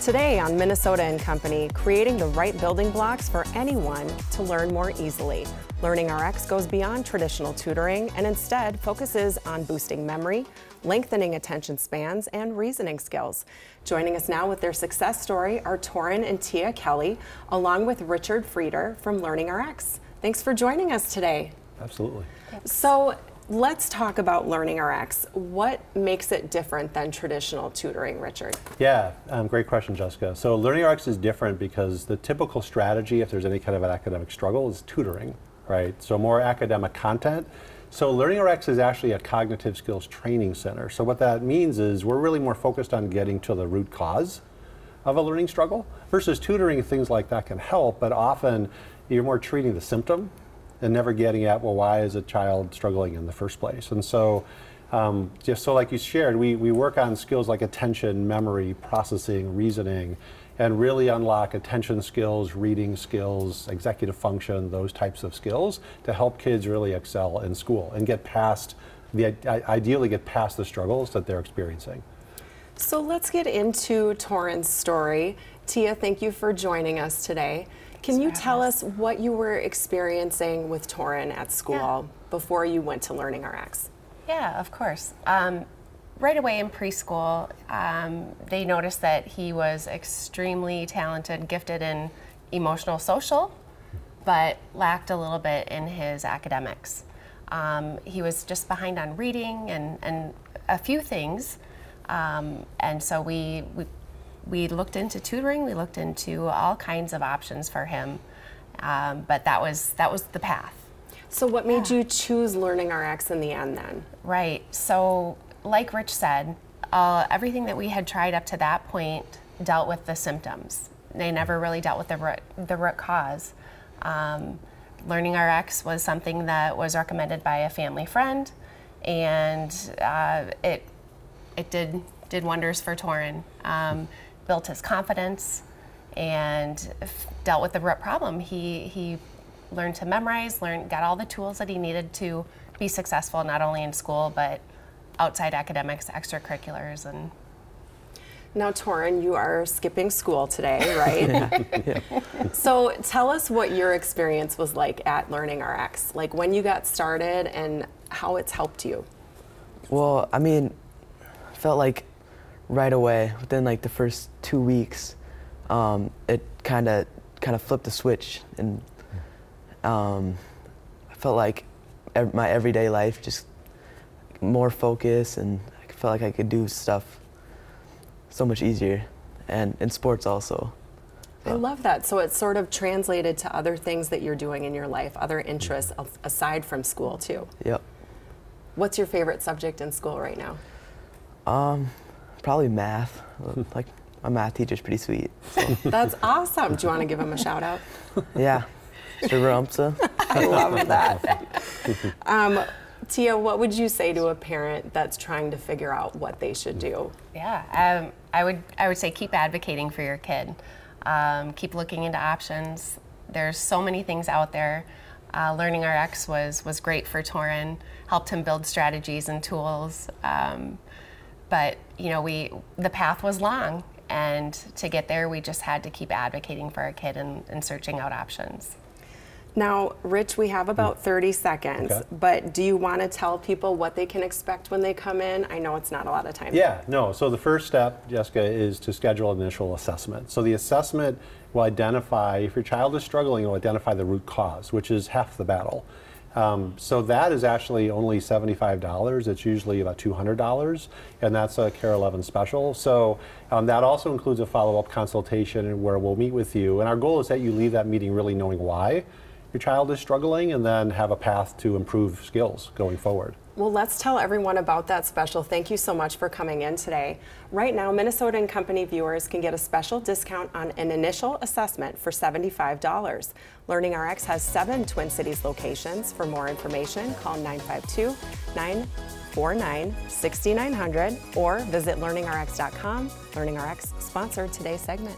Today on Minnesota and Company, creating the right building blocks for anyone to learn more easily. LearningRx goes beyond traditional tutoring and instead focuses on boosting memory, lengthening attention spans, and reasoning skills. Joining us now with their success story are Toren and Tia Kelly, along with Richard Frieder from LearningRx. Thanks for joining us today. Absolutely. So let's talk about LearningRx. What makes it different than traditional tutoring, Richard? Yeah, great question, Jessica. So LearningRx is different because the typical strategy, if there's any kind of an academic struggle, is tutoring, right? So more academic content. So LearningRx is actually a cognitive skills training center. So what that means is we're really more focused on getting to the root cause of a learning struggle versus tutoring. Things like that can help, but often you're more treating the symptom and never getting at, well, why is a child struggling in the first place? And so, just so like you shared, we work on skills like attention, memory, processing, reasoning, and really unlock attention skills, reading skills, executive function, those types of skills to help kids really excel in school and get past, ideally get past the struggles that they're experiencing. So let's get into Toren's story. Tia, thank you for joining us today. Can you tell us what you were experiencing with Toren at school before you went to LearningRx? Yeah, of course. Right away in preschool, they noticed that he was extremely talented, gifted in emotional social, but lacked a little bit in his academics. He was just behind on reading and a few things, and so we looked into tutoring, we looked into all kinds of options for him, but that was the path. So what made you choose LearningRx in the end then? Right, so like Rich said, everything that we had tried up to that point dealt with the symptoms. They never really dealt with the root cause. LearningRx was something that was recommended by a family friend, and it did wonders for Toren. Built his confidence and dealt with the root problem. He learned to memorize, got all the tools that he needed to be successful, not only in school, but outside academics, extracurriculars. And now, Toren, you are skipping school today, right? Yeah. So tell us what your experience was like at LearningRx, like when you got started and how it's helped you. Well, I mean, I felt like right away, within like the first 2 weeks, it kind of flipped the switch, and I felt like my everyday life just more focus, and I felt like I could do stuff so much easier, and in sports also. So. I love that. So it sort of translated to other things that you're doing in your life, other interests aside from school too. Yep. What's your favorite subject in school right now? Probably math. Like, my math teacher's pretty sweet. So. That's awesome. Do you want to give him a shout out? Yeah, Mr. Rumsa. I love that. Tia, what would you say to a parent that's trying to figure out what they should do? Yeah, I would say keep advocating for your kid. Keep looking into options. There's so many things out there. LearningRx was great for Toren, helped him build strategies and tools. But you know, the path was long, and to get there, we just had to keep advocating for our kid and searching out options. Now, Rich, we have about 30 seconds, but do you want to tell people what they can expect when they come in? I know it's not a lot of time. Yeah, no. So the first step, Jessica, is to schedule an initial assessment. So the assessment will identify, if your child is struggling, it will identify the root cause, which is half the battle. So that is actually only $75. It's usually about $200, and that's a Care 11 special. So that also includes a follow-up consultation where we'll meet with you. And our goal is that you leave that meeting really knowing why your child is struggling, and then have a path to improve skills going forward. Well, let's tell everyone about that special. Thank you so much for coming in today. Right now, Minnesota and Company viewers can get a special discount on an initial assessment for $75. LearningRx has 7 Twin Cities locations. For more information, call 952-949-6900 or visit learningrx.com. LearningRx sponsored today's segment.